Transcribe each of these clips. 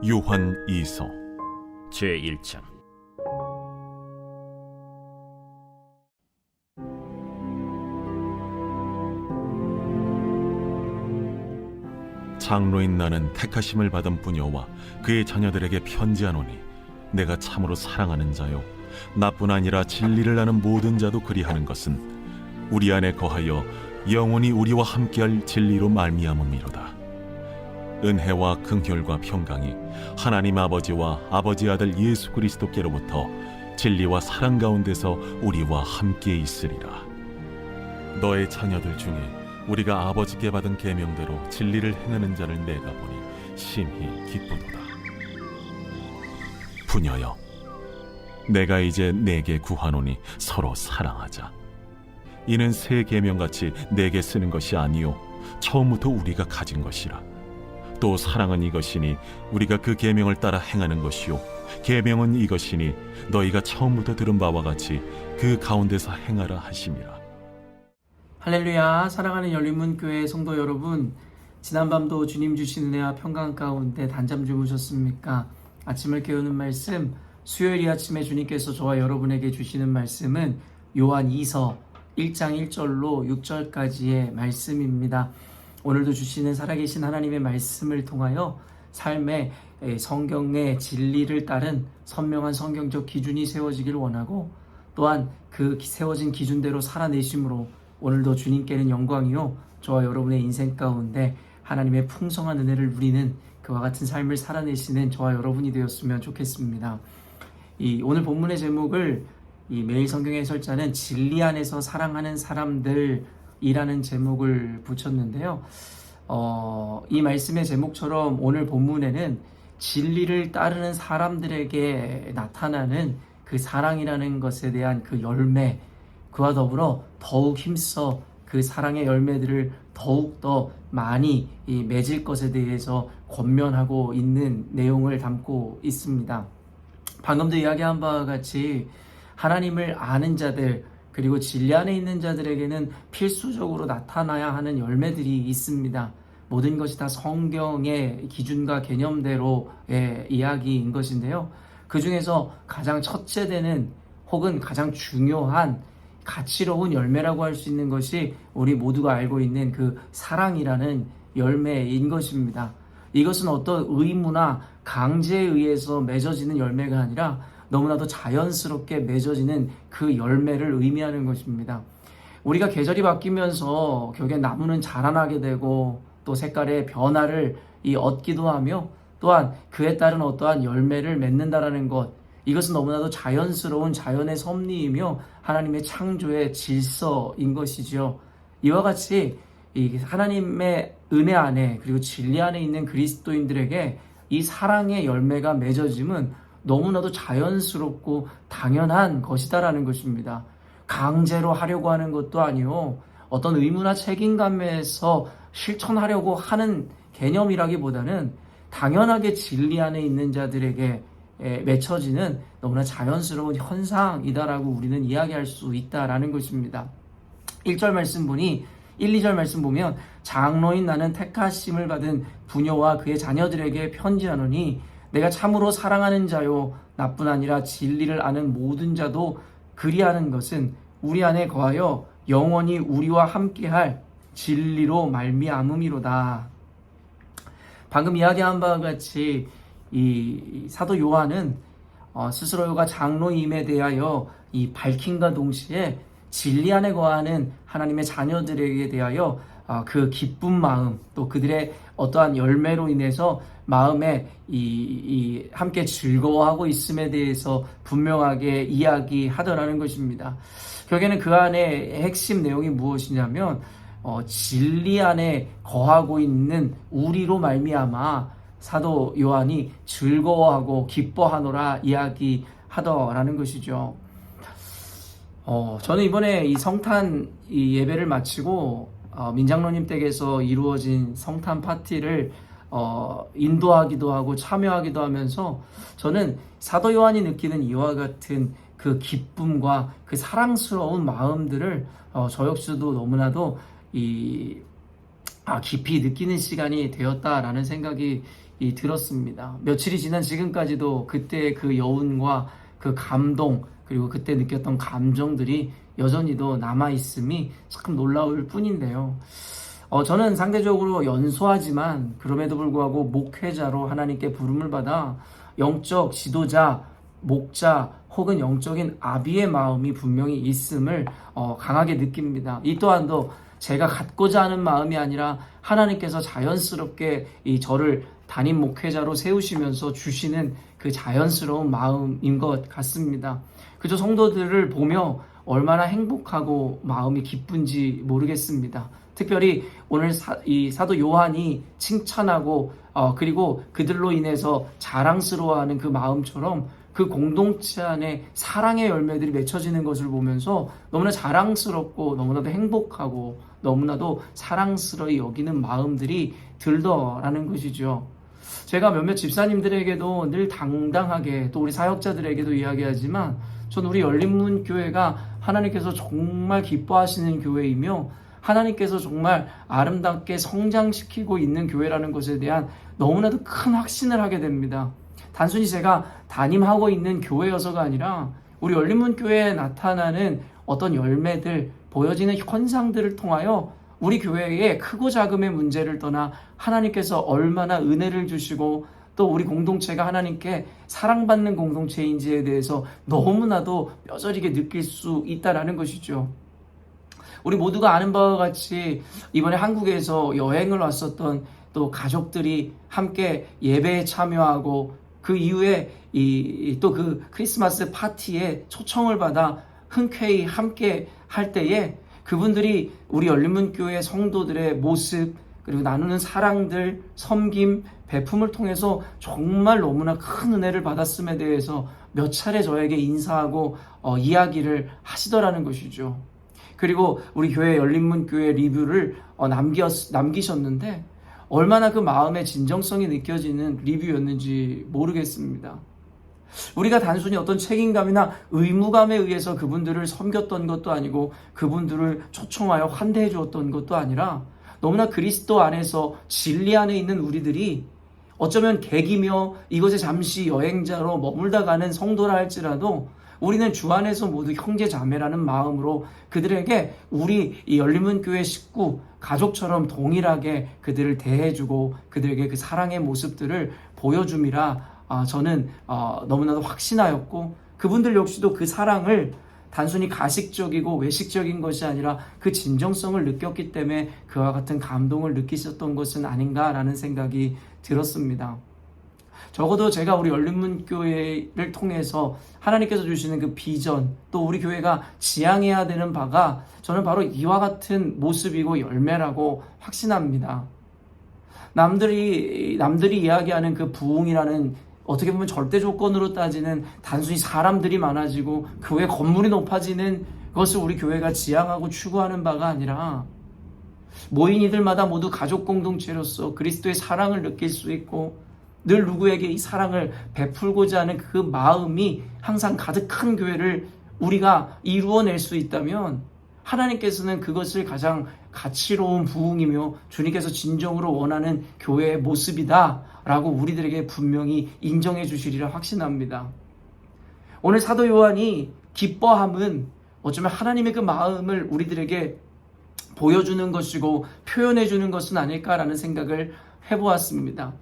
요한 2서 제1장. 장로인 나는 택하심을 받은 부녀와 그의 자녀들에게 편지하노니, 내가 참으로 사랑하는 자요 나뿐 아니라 진리를 아는 모든 자도 그리하는 것은 우리 안에 거하여 영원히 우리와 함께할 진리로 말미암음이로다. 은혜와 긍휼과 평강이 하나님 아버지와 아버지 아들 예수 그리스도께로부터 진리와 사랑 가운데서 우리와 함께 있으리라. 너의 자녀들 중에 우리가 아버지께 받은 계명대로 진리를 행하는 자를 내가 보니 심히 기쁘도다. 부녀여, 내가 이제 내게 구하노니 서로 사랑하자. 이는 새 계명같이 내게 쓰는 것이 아니요 처음부터 우리가 가진 것이라. 또 사랑은 이것이니 우리가 그 계명을 따라 행하는 것이요 계명은 이것이니 너희가 처음부터 들은 바와 같이 그 가운데서 행하라 하심이라. 할렐루야. 사랑하는 열린문교회 성도 여러분, 지난밤도 주님 주신 은혜와 평강 가운데 단잠 주무셨습니까? 아침을 깨우는 말씀, 수요일 아침에 주님께서 저와 여러분에게 주시는 말씀은 요한 2서 1장 1절로 6절까지의 말씀입니다. 오늘도 주시는 살아계신 하나님의 말씀을 통하여 삶의 성경의 진리를 따른 선명한 성경적 기준이 세워지기를 원하고, 또한 그 세워진 기준대로 살아내심으로 오늘도 주님께는 영광이요 저와 여러분의 인생 가운데 하나님의 풍성한 은혜를 누리는 그와 같은 삶을 살아내시는 저와 여러분이 되었으면 좋겠습니다. 오늘 본문의 제목을 매일 성경 해설자는 진리 안에서 사랑하는 사람들이라는 제목을 붙였는데요. 이 말씀의 제목처럼 오늘 본문에는 진리를 따르는 사람들에게 나타나는 그 사랑이라는 것에 대한 그 열매, 그와 더불어 더욱 힘써 그 사랑의 열매들을 더욱더 많이 맺을 것에 대해서 권면하고 있는 내용을 담고 있습니다. 방금도 이야기한 바와 같이 하나님을 아는 자들, 그리고 진리 안에 있는 자들에게는 필수적으로 나타나야 하는 열매들이 있습니다. 모든 것이 다 성경의 기준과 개념대로의 이야기인 것인데요. 그 중에서 가장 첫째 되는 혹은 가장 중요한 가치로운 열매라고 할 수 있는 것이 우리 모두가 알고 있는 그 사랑이라는 열매인 것입니다. 이것은 어떤 의무나 강제에 의해서 맺어지는 열매가 아니라 너무나도 자연스럽게 맺어지는 그 열매를 의미하는 것입니다. 우리가 계절이 바뀌면서 결국엔 나무는 자라나게 되고 또 색깔의 변화를 얻기도 하며, 또한 그에 따른 어떠한 열매를 맺는다라는 것, 이것은 너무나도 자연스러운 자연의 섭리이며 하나님의 창조의 질서인 것이죠. 이와 같이 하나님의 은혜 안에 그리고 진리 안에 있는 그리스도인들에게 이 사랑의 열매가 맺어짐은 너무나도 자연스럽고 당연한 것이다라는 것입니다. 강제로 하려고 하는 것도 아니요, 어떤 의무나 책임감에서 실천하려고 하는 개념이라기보다는 당연하게 진리 안에 있는 자들에게 맺혀지는 너무나 자연스러운 현상이다라고 우리는 이야기할 수 있다라는 것입니다. 1절 말씀 보니 1, 2절 말씀 보면 장로인 나는 택하심을 받은 부녀와 그의 자녀들에게 편지하노니 내가 참으로 사랑하는 자요 나뿐 아니라 진리를 아는 모든 자도 그리하는 것은 우리 안에 거하여 영원히 우리와 함께할 진리로 말미암음이로다. 방금 이야기한 바와 같이 이 사도 요한은 스스로가 장로임에 대하여 이 밝힘과 동시에 진리 안에 거하는 하나님의 자녀들에게 대하여 그 기쁜 마음, 또 그들의 어떠한 열매로 인해서 마음에 함께 즐거워하고 있음에 대해서 분명하게 이야기하더라는 것입니다. 결국에는 그 안에 핵심 내용이 무엇이냐면 진리 안에 거하고 있는 우리로 말미암아 사도 요한이 즐거워하고 기뻐하노라 이야기하더라는 것이죠. 저는 이번에 이 성탄 예배를 마치고 민장로님 댁에서 이루어진 성탄 파티를 인도하기도 하고 참여하기도 하면서 저는 사도 요한이 느끼는 이와 같은 그 기쁨과 그 사랑스러운 마음들을 저 역시도 너무나도 깊이 느끼는 시간이 되었다라는 생각이 들었습니다. 며칠이 지난 지금까지도 그때의 그 여운과 그 감동, 그리고 그때 느꼈던 감정들이 여전히도 남아있음이 참 놀라울 뿐인데요. 저는 상대적으로 연소하지만 그럼에도 불구하고 목회자로 하나님께 부름을 받아 영적 지도자, 목자 혹은 영적인 아비의 마음이 분명히 있음을 강하게 느낍니다. 이 또한도 제가 갖고자 하는 마음이 아니라 하나님께서 자연스럽게 저를 담임 목회자로 세우시면서 주시는 그 자연스러운 마음인 것 같습니다. 그저 성도들을 보며 얼마나 행복하고 마음이 기쁜지 모르겠습니다. 특별히 오늘 이 사도 요한이 칭찬하고 그리고 그들로 인해서 자랑스러워하는 그 마음처럼 그 공동체 안에 사랑의 열매들이 맺혀지는 것을 보면서 너무나 자랑스럽고 너무나도 행복하고 너무나도 사랑스러이 여기는 마음들이 들더라는 것이죠. 제가 몇몇 집사님들에게도 늘 당당하게 또 우리 사역자들에게도 이야기하지만 전 우리 열린문 교회가 하나님께서 정말 기뻐하시는 교회이며 하나님께서 정말 아름답게 성장시키고 있는 교회라는 것에 대한 너무나도 큰 확신을 하게 됩니다. 단순히 제가 담임하고 있는 교회여서가 아니라 우리 열린문 교회에 나타나는 어떤 열매들, 보여지는 현상들을 통하여 우리 교회의 크고 작음의 문제를 떠나 하나님께서 얼마나 은혜를 주시고 또 우리 공동체가 하나님께 사랑받는 공동체인지에 대해서 너무나도 뼈저리게 느낄 수 있다는 것이죠. 우리 모두가 아는 바와 같이 이번에 한국에서 여행을 왔었던 또 가족들이 함께 예배에 참여하고 그 이후에 또 그 크리스마스 파티에 초청을 받아 흔쾌히 함께 할 때에 그분들이 우리 열린문교회 성도들의 모습 그리고 나누는 사랑들, 섬김, 베품을 통해서 정말 너무나 큰 은혜를 받았음에 대해서 몇 차례 저에게 인사하고 이야기를 하시더라는 것이죠. 그리고 우리 교회 열린문교회 리뷰를 남기셨는데 얼마나 그 마음의 진정성이 느껴지는 리뷰였는지 모르겠습니다. 우리가 단순히 어떤 책임감이나 의무감에 의해서 그분들을 섬겼던 것도 아니고 그분들을 초청하여 환대해 주었던 것도 아니라 너무나 그리스도 안에서 진리 안에 있는 우리들이 어쩌면 객이며 이곳에 잠시 여행자로 머물다 가는 성도라 할지라도 우리는 주 안에서 모두 형제 자매라는 마음으로 그들에게 우리 이 열린문교회 식구 가족처럼 동일하게 그들을 대해주고 그들에게 그 사랑의 모습들을 보여줌이라 저는 너무나도 확신하였고 그분들 역시도 그 사랑을 단순히 가식적이고 외식적인 것이 아니라 그 진정성을 느꼈기 때문에 그와 같은 감동을 느끼셨던 것은 아닌가라는 생각이 들었습니다. 적어도 제가 우리 열린문교회를 통해서 하나님께서 주시는 그 비전 또 우리 교회가 지향해야 되는 바가 저는 바로 이와 같은 모습이고 열매라고 확신합니다. 남들이 이야기하는 그 부흥이라는 어떻게 보면 절대 조건으로 따지는 단순히 사람들이 많아지고 교회 건물이 높아지는 것을 우리 교회가 지향하고 추구하는 바가 아니라 모인 이들마다 모두 가족 공동체로서 그리스도의 사랑을 느낄 수 있고 늘 누구에게 이 사랑을 베풀고자 하는 그 마음이 항상 가득한 교회를 우리가 이루어낼 수 있다면 하나님께서는 그것을 가장 가치로운 부흥이며 주님께서 진정으로 원하는 교회의 모습이다 라고 우리들에게 분명히 인정해 주시리라 확신합니다. 오늘 사도 요한이 기뻐함은 어쩌면 하나님의 그 마음을 우리들에게 보여주는 것이고 표현해 주는 것은 아닐까라는 생각을 해보았습니다.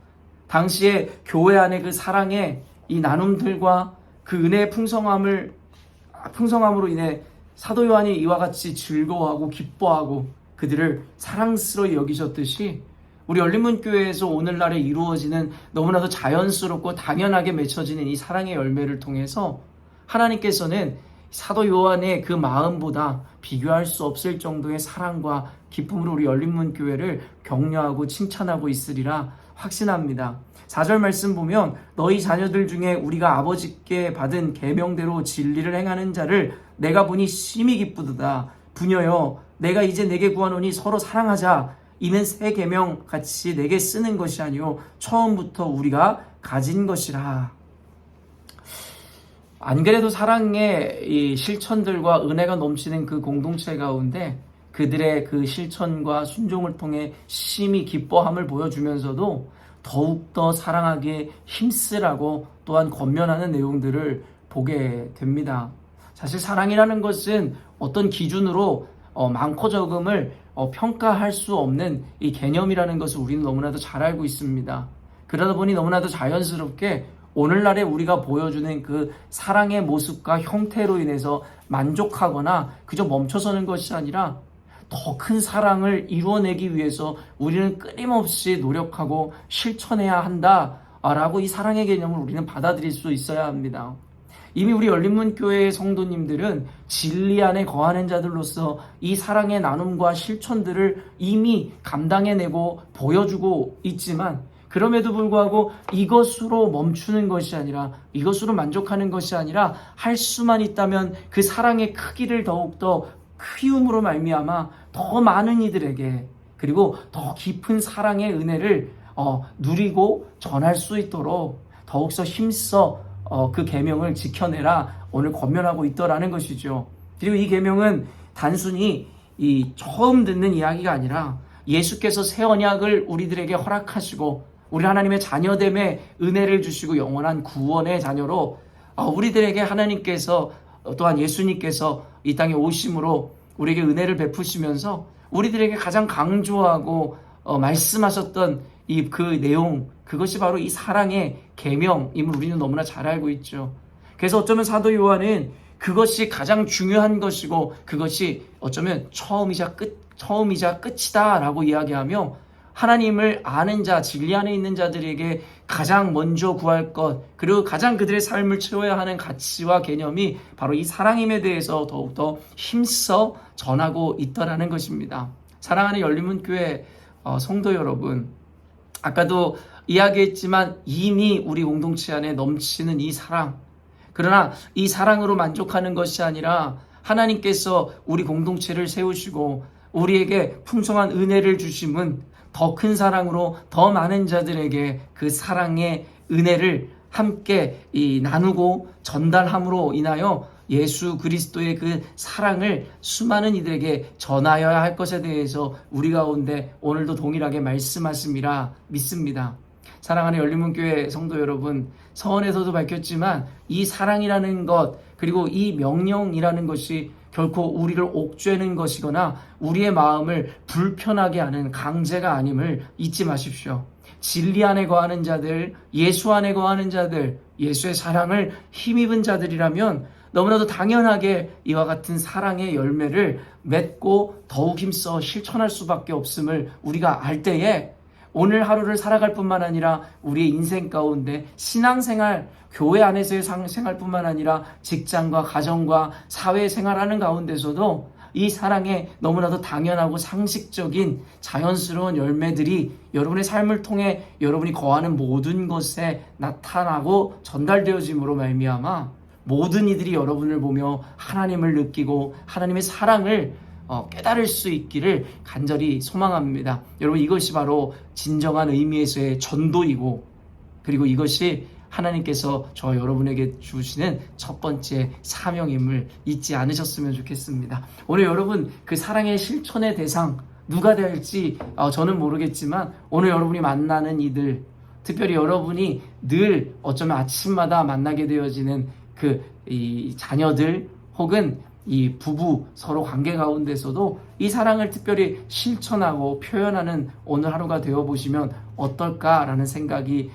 당시에 교회 안의 그 사랑의 이 나눔들과 그 은혜의 풍성함으로 인해 사도 요한이 이와 같이 즐거워하고 기뻐하고 그들을 사랑스러이 여기셨듯이 우리 열린문교회에서 오늘날에 이루어지는 너무나도 자연스럽고 당연하게 맺혀지는 이 사랑의 열매를 통해서 하나님께서는 사도 요한의 그 마음보다 비교할 수 없을 정도의 사랑과 기쁨으로 우리 열린문교회를 격려하고 칭찬하고 있으리라 확신합니다. 4절 말씀 보면 너희 자녀들 중에 우리가 아버지께 받은 계명대로 진리를 행하는 자를 내가 보니 심히 기쁘도다. 부녀여 내가 이제 내게 구하노니 서로 사랑하자. 이는 새 계명 같이 내게 쓰는 것이 아니요 처음부터 우리가 가진 것이라. 안 그래도 사랑의 이 실천들과 은혜가 넘치는 그 공동체 가운데 그들의 그 실천과 순종을 통해 심히 기뻐함을 보여주면서도 더욱더 사랑하기에 힘쓰라고 또한 권면하는 내용들을 보게 됩니다. 사실 사랑이라는 것은 어떤 기준으로 많고 적음을 평가할 수 없는 이 개념이라는 것을 우리는 너무나도 잘 알고 있습니다. 그러다 보니 너무나도 자연스럽게 오늘날에 우리가 보여주는 그 사랑의 모습과 형태로 인해서 만족하거나 그저 멈춰서는 것이 아니라 더 큰 사랑을 이루어내기 위해서 우리는 끊임없이 노력하고 실천해야 한다라고 이 사랑의 개념을 우리는 받아들일 수 있어야 합니다. 이미 우리 열린문교회의 성도님들은 진리 안에 거하는 자들로서 이 사랑의 나눔과 실천들을 이미 감당해내고 보여주고 있지만, 그럼에도 불구하고 이것으로 멈추는 것이 아니라, 이것으로 만족하는 것이 아니라 할 수만 있다면 그 사랑의 크기를 더욱더 키움으로 말미암아 더 많은 이들에게, 그리고 더 깊은 사랑의 은혜를 누리고 전할 수 있도록 더욱더 힘써 그 계명을 지켜내라 오늘 권면하고 있더라는 것이죠. 그리고 이 계명은 단순히 이 처음 듣는 이야기가 아니라 예수께서 새 언약을 우리들에게 허락하시고 우리 하나님의 자녀됨의 은혜를 주시고 영원한 구원의 자녀로 우리들에게 하나님께서 또한 예수님께서 이 땅에 오심으로 우리에게 은혜를 베푸시면서 우리들에게 가장 강조하고 말씀하셨던 그 내용, 그것이 바로 이 사랑의 계명임을 우리는 너무나 잘 알고 있죠. 그래서 어쩌면 사도 요한은 그것이 가장 중요한 것이고 그것이 어쩌면 처음이자 끝이다 라고 이야기하며, 하나님을 아는 자, 진리 안에 있는 자들에게 가장 먼저 구할 것, 그리고 가장 그들의 삶을 채워야 하는 가치와 개념이 바로 이 사랑임에 대해서 더욱더 힘써 전하고 있더라는 것입니다. 사랑하는 열린문교회 성도 여러분, 아까도 이야기했지만 이미 우리 공동체 안에 넘치는 이 사랑, 그러나 이 사랑으로 만족하는 것이 아니라 하나님께서 우리 공동체를 세우시고 우리에게 풍성한 은혜를 주심은 더 큰 사랑으로 더 많은 자들에게 그 사랑의 은혜를 함께 나누고 전달함으로 인하여 예수 그리스도의 그 사랑을 수많은 이들에게 전하여야 할 것에 대해서 우리 가운데 오늘도 동일하게 말씀하심이라 믿습니다. 사랑하는 열린문교회 성도 여러분, 서원에서도 밝혔지만 이 사랑이라는 것, 그리고 이 명령이라는 것이 결코 우리를 옥죄는 것이거나 우리의 마음을 불편하게 하는 강제가 아님을 잊지 마십시오. 진리 안에 거하는 자들, 예수 안에 거하는 자들, 예수의 사랑을 힘입은 자들이라면 너무나도 당연하게 이와 같은 사랑의 열매를 맺고 더욱 힘써 실천할 수밖에 없음을 우리가 알 때에 오늘 하루를 살아갈 뿐만 아니라 우리의 인생 가운데 신앙생활, 교회 안에서의 생활뿐만 아니라 직장과 가정과 사회생활하는 가운데서도 이 사랑의 너무나도 당연하고 상식적인 자연스러운 열매들이 여러분의 삶을 통해 여러분이 거하는 모든 것에 나타나고 전달되어짐으로 말미암아 모든 이들이 여러분을 보며 하나님을 느끼고 하나님의 사랑을 깨달을 수 있기를 간절히 소망합니다. 여러분, 이것이 바로 진정한 의미에서의 전도이고, 그리고 이것이 하나님께서 저 여러분에게 주시는 첫 번째 사명임을 잊지 않으셨으면 좋겠습니다. 오늘 여러분 그 사랑의 실천의 대상 누가 될지 저는 모르겠지만 오늘 여러분이 만나는 이들, 특별히 여러분이 늘 어쩌면 아침마다 만나게 되어지는 이 자녀들 혹은 이 부부 서로 관계 가운데서도 이 사랑을 특별히 실천하고 표현하는 오늘 하루가 되어보시면 어떨까라는 생각이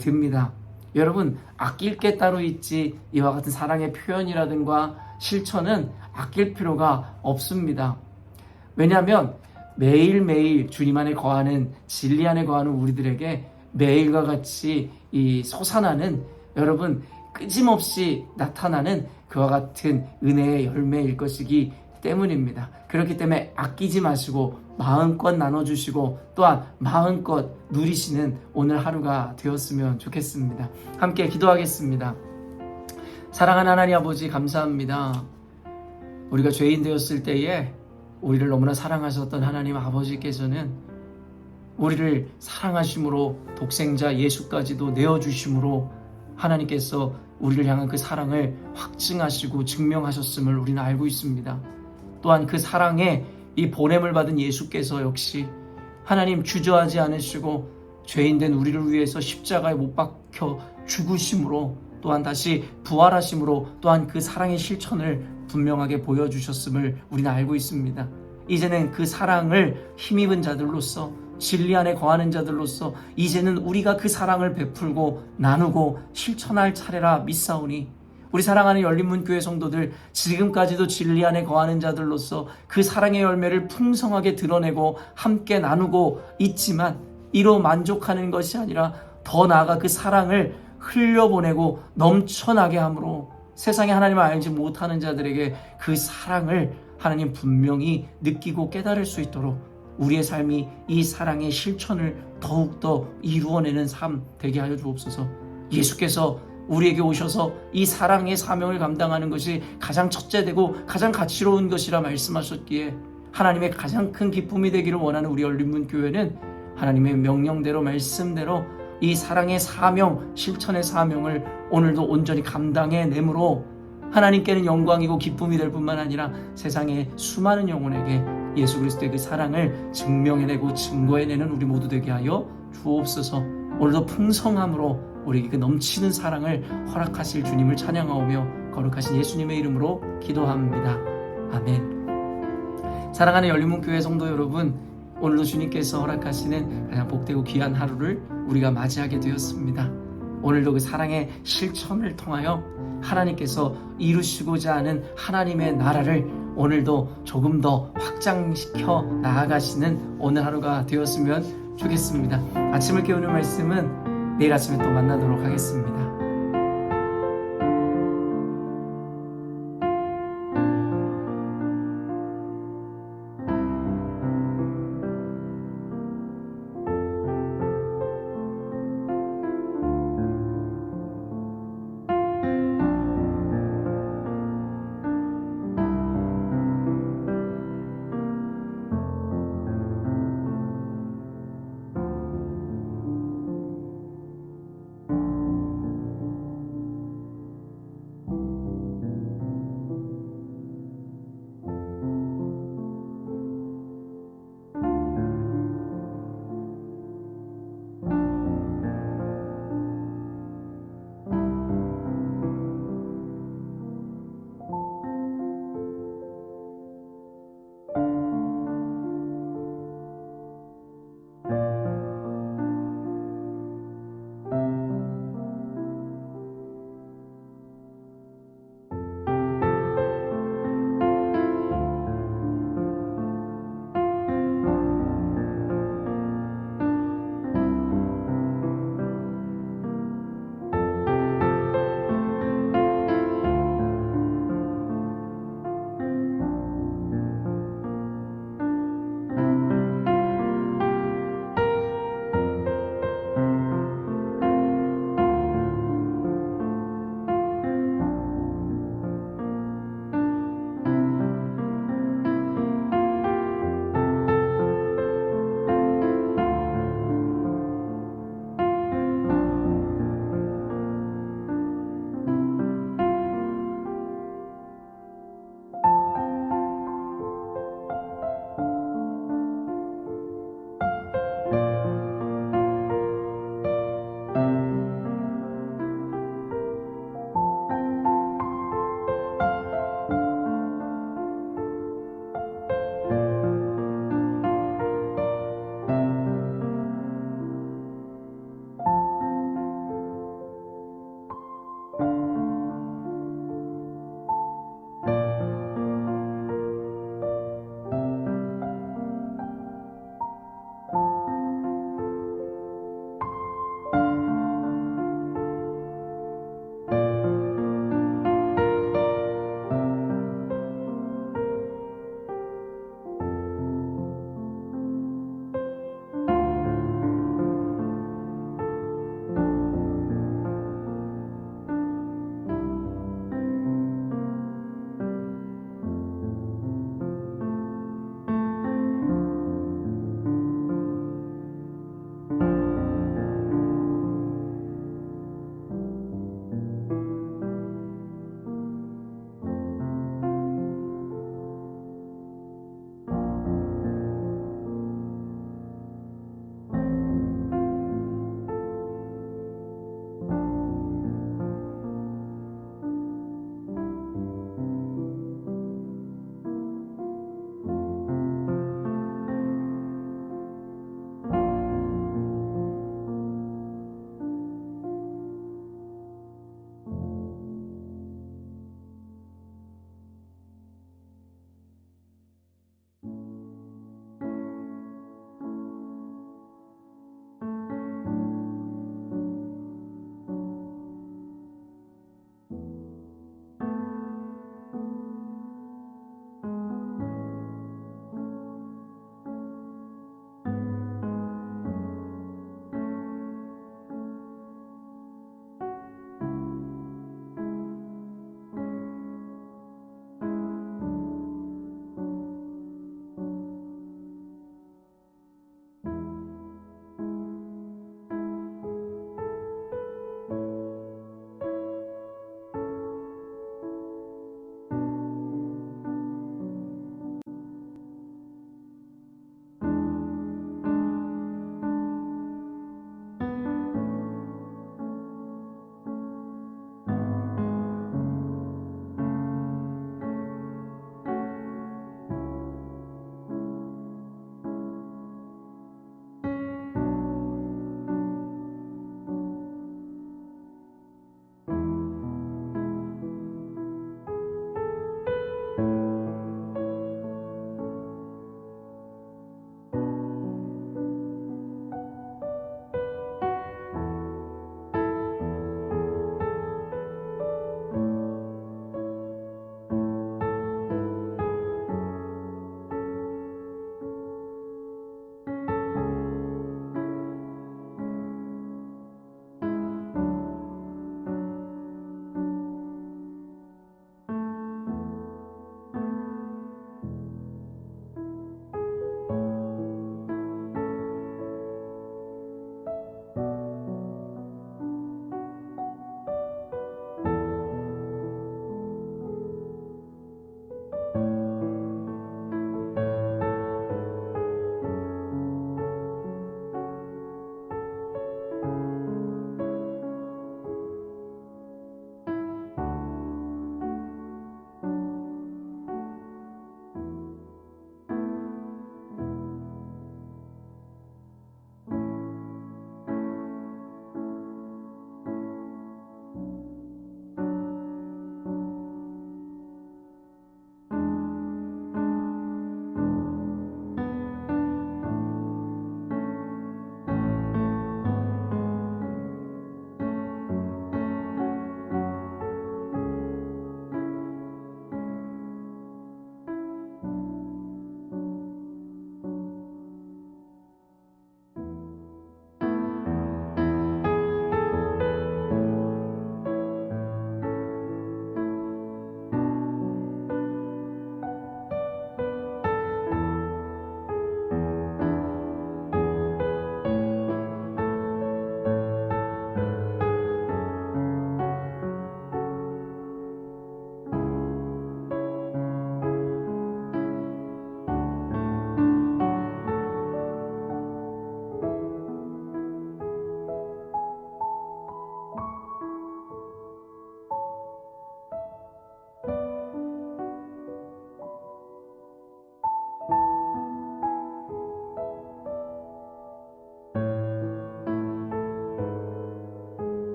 듭니다. 여러분, 아낄 게 따로 있지 이와 같은 사랑의 표현이라든가 실천은 아낄 필요가 없습니다. 왜냐하면 매일매일 주님 안에 거하는, 진리 안에 거하는 우리들에게 매일과 같이 이 솟아나는, 여러분 끊임없이 나타나는 그와 같은 은혜의 열매일 것이기 때문입니다. 그렇기 때문에 아끼지 마시고 마음껏 나눠주시고 또한 마음껏 누리시는 오늘 하루가 되었으면 좋겠습니다. 함께 기도하겠습니다. 사랑하는 하나님 아버지, 감사합니다. 우리가 죄인 되었을 때에 우리를 너무나 사랑하셨던 하나님 아버지께서는 우리를 사랑하심으로 독생자 예수까지도 내어주심으로 하나님께서 우리를 향한 그 사랑을 확증하시고 증명하셨음을 우리는 알고 있습니다. 또한 그 사랑의 이 보냄을 받은 예수께서 역시 하나님 주저하지 않으시고 죄인된 우리를 위해서 십자가에 못 박혀 죽으심으로 또한 다시 부활하심으로 또한 그 사랑의 실천을 분명하게 보여주셨음을 우리는 알고 있습니다. 이제는 그 사랑을 힘입은 자들로서 진리 안에 거하는 자들로서 이제는 우리가 그 사랑을 베풀고 나누고 실천할 차례라 믿사오니 우리 사랑하는 열린문교회 성도들 지금까지도 진리 안에 거하는 자들로서 그 사랑의 열매를 풍성하게 드러내고 함께 나누고 있지만 이로 만족하는 것이 아니라 더 나아가 그 사랑을 흘려보내고 넘쳐나게 함으로 세상에 하나님을 알지 못하는 자들에게 그 사랑을 하나님 분명히 느끼고 깨달을 수 있도록 우리의 삶이 이 사랑의 실천을 더욱더 이루어내는 삶 되게 하여 주옵소서. 예수께서 우리에게 오셔서 이 사랑의 사명을 감당하는 것이 가장 첫째되고 가장 가치로운 것이라 말씀하셨기에 하나님의 가장 큰 기쁨이 되기를 원하는 우리 열린문교회는 하나님의 명령대로 말씀대로 이 사랑의 사명, 실천의 사명을 오늘도 온전히 감당해내므로 하나님께는 영광이고 기쁨이 될 뿐만 아니라 세상의 수많은 영혼에게 예수 그리스도의 그 사랑을 증명해내고 증거해내는 우리 모두 되게 하여 주옵소서. 오늘도 풍성함으로 우리에게 그 넘치는 사랑을 허락하실 주님을 찬양하오며 거룩하신 예수님의 이름으로 기도합니다. 아멘. 사랑하는 열린문교회 성도 여러분, 오늘도 주님께서 허락하시는 가장 복되고 귀한 하루를 우리가 맞이하게 되었습니다. 오늘도 그 사랑의 실천을 통하여 하나님께서 이루시고자 하는 하나님의 나라를 오늘도 조금 더 확장시켜 나아가시는 오늘 하루가 되었으면 좋겠습니다. 아침을 깨우는 말씀은 내일 아침에 또 만나도록 하겠습니다.